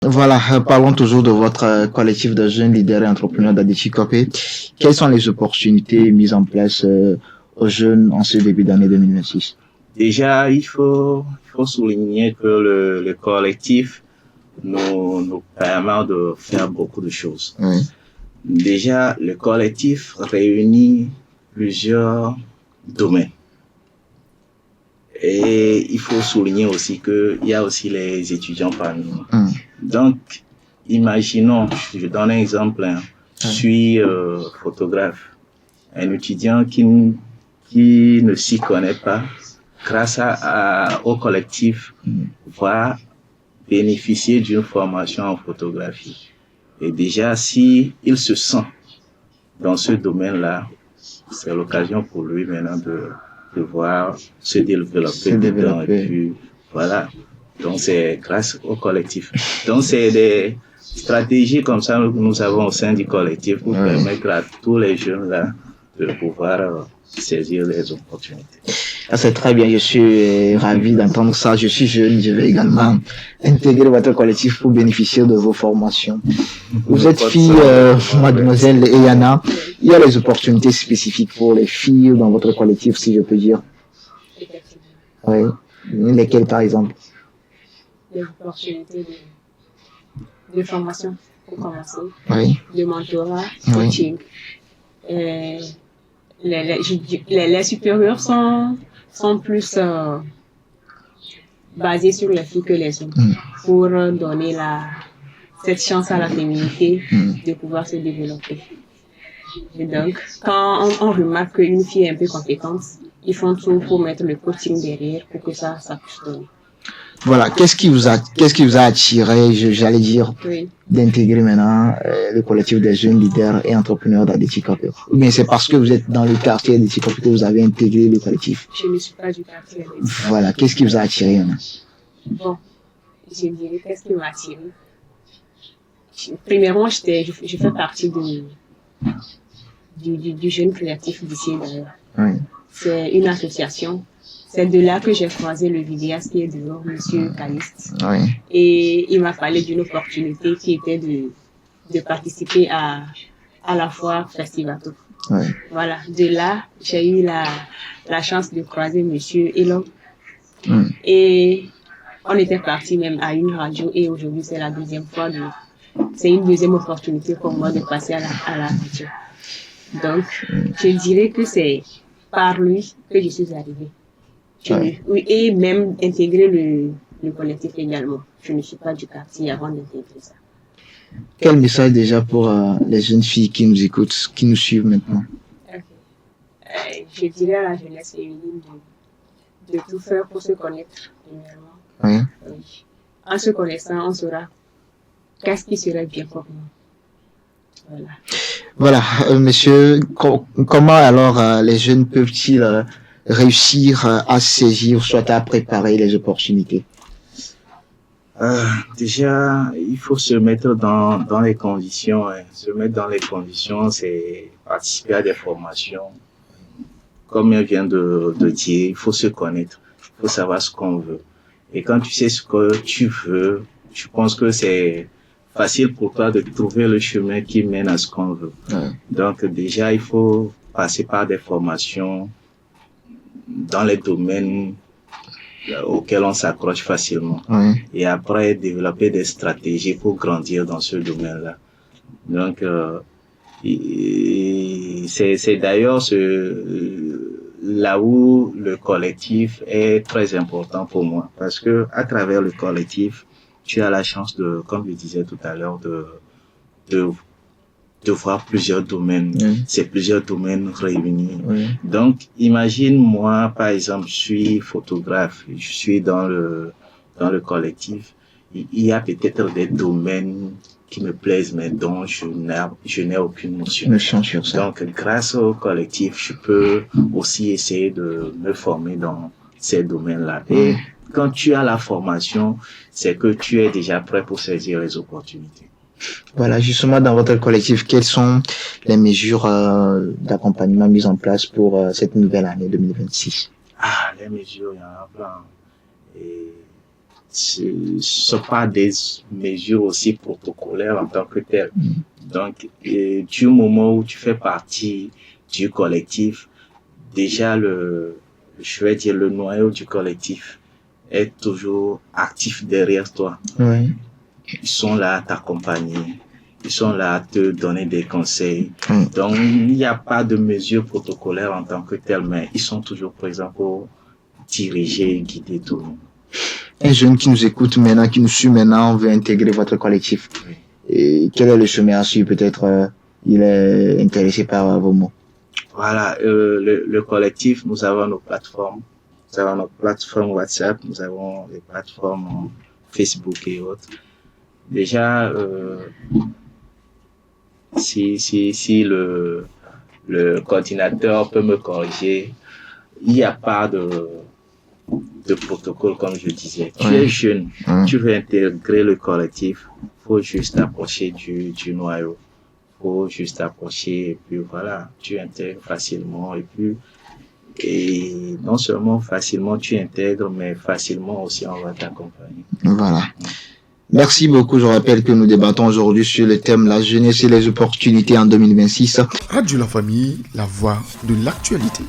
Voilà, parlons toujours de votre collectif de jeunes leaders et entrepreneurs d'Adéchikopé. Quelles sont les opportunités mises en place aux jeunes en ce début d'année 2026? Déjà, il faut souligner que le collectif nous permet de faire beaucoup de choses. Oui, Déjà, le collectif réunit plusieurs domaines. Et il faut souligner aussi qu'il y a aussi les étudiants parmi nous. Donc, imaginons, je donne un exemple, je suis photographe, un étudiant qui ne s'y connaît pas, grâce au collectif, va bénéficier d'une formation en photographie. Et déjà, si il se sent dans ce domaine-là, c'est l'occasion pour lui maintenant de voir se développer dedans. Et puis, voilà. Donc, c'est grâce au collectif. Donc, c'est des stratégies comme ça que nous avons au sein du collectif pour permettre à tous les jeunes là de pouvoir saisir les opportunités. Ah, c'est très bien, je suis ravi d'entendre ça. Je suis jeune, je vais également intégrer votre collectif pour bénéficier de vos formations. Vous êtes fille, mademoiselle Eyana. Il y a les opportunités spécifiques pour les filles dans votre collectif, si je peux dire. Oui. Lesquelles, par exemple? Les opportunités de formation, pour commencer. Oui. De mentorat, coaching. Oui. Les supérieurs sont plus basés sur les filles que les hommes pour donner cette chance à la féminité de pouvoir se développer. Et donc, quand on remarque qu'une fille est un peu compétente, ils font tout pour mettre le coaching derrière pour que ça puisse donner. Voilà, qu'est-ce qui vous a attiré, j'allais dire, d'intégrer maintenant le collectif des jeunes leaders et entrepreneurs d'Adéchikopé? Ou bien c'est parce que vous êtes dans le quartier d'Adéchikopé que vous avez intégré le collectif? Je ne suis pas du quartier. Voilà, qu'est-ce qui vous a attiré maintenant? Bon, je dirais qu'est-ce qui m'a attiré. Premièrement, je fais partie du jeune créatif d'ici d'ailleurs. Oui. C'est une association. C'est de là que j'ai croisé le vidéaste qui est dehors, Monsieur Caliste. Oui. Et il m'a parlé d'une opportunité qui était de participer à la foire Festivato. Oui. Voilà. De là, j'ai eu la chance de croiser Monsieur Elon. Et on était parti même à une radio et aujourd'hui c'est la deuxième fois. C'est une deuxième opportunité pour moi de passer à la radio. Donc, je dirais que c'est par lui que je suis arrivée. Oui, et même intégrer le collectif également. Je ne suis pas du quartier avant d'intégrer ça. Quel message déjà pour les jeunes filles qui nous écoutent, qui nous suivent maintenant? Je dirais à la jeunesse féminine de tout faire pour se connaître, premièrement. Oui. En se connaissant, on saura qu'est-ce qui serait bien pour nous. Voilà, monsieur, comment alors les jeunes peuvent-ils réussir à saisir, soit à préparer les opportunités? Déjà, il faut se mettre dans les conditions. Se mettre dans les conditions, c'est participer à des formations. Comme elle vient de dire, il faut se connaître. Il faut savoir ce qu'on veut. Et quand tu sais ce que tu veux, je pense que c'est facile pour toi de trouver le chemin qui mène à ce qu'on veut. Donc déjà, il faut passer par des formations dans les domaines auxquels on s'accroche facilement. Et après, développer des stratégies pour grandir dans ce domaine-là. Donc, c'est d'ailleurs là où le collectif est très important pour moi. Parce que à travers le collectif, tu as la chance de, comme je disais tout à l'heure, de voir plusieurs domaines. C'est plusieurs domaines réunis. Donc, imagine moi, par exemple, je suis photographe, je suis dans le collectif. Il y a peut-être des domaines qui me plaisent, mais dont je n'ai aucune notion. Sur ça. Donc, grâce au collectif, je peux aussi essayer de me former dans ces domaines-là. Et quand tu as la formation, c'est que tu es déjà prêt pour saisir les opportunités. Voilà, justement, dans votre collectif, quelles sont les mesures d'accompagnement mises en place pour cette nouvelle année 2026? Les mesures, il y en a plein. Et ce ne sont pas des mesures aussi protocolaires en tant que telles. Donc, du moment où tu fais partie du collectif, déjà je vais dire le noyau du collectif est toujours actif derrière toi. Oui. Ils sont là à t'accompagner, ils sont là à te donner des conseils. Donc, il n'y a pas de mesures protocolaires en tant que telles, mais ils sont toujours présents pour diriger et guider tout le monde. Un jeune qui nous écoute maintenant, qui nous suit maintenant, veut intégrer votre collectif. Oui. Et quel est le chemin à suivre? Peut-être il est intéressé par vos mots. Voilà, le collectif, nous avons nos plateformes. Nous avons notre plateforme WhatsApp, nous avons les plateformes Facebook et autres. Déjà, si le coordinateur peut me corriger, il n'y a pas de protocole, comme je disais. Tu es jeune, tu veux intégrer le collectif, faut juste approcher du noyau. Faut juste approcher et puis voilà, tu intègres facilement et non seulement facilement tu intègres, mais facilement aussi on va t'accompagner. Voilà. Merci beaucoup. Je rappelle que nous débattons aujourd'hui sur le thème la jeunesse et les opportunités en 2026. Radio La Famille, la voix de l'actualité.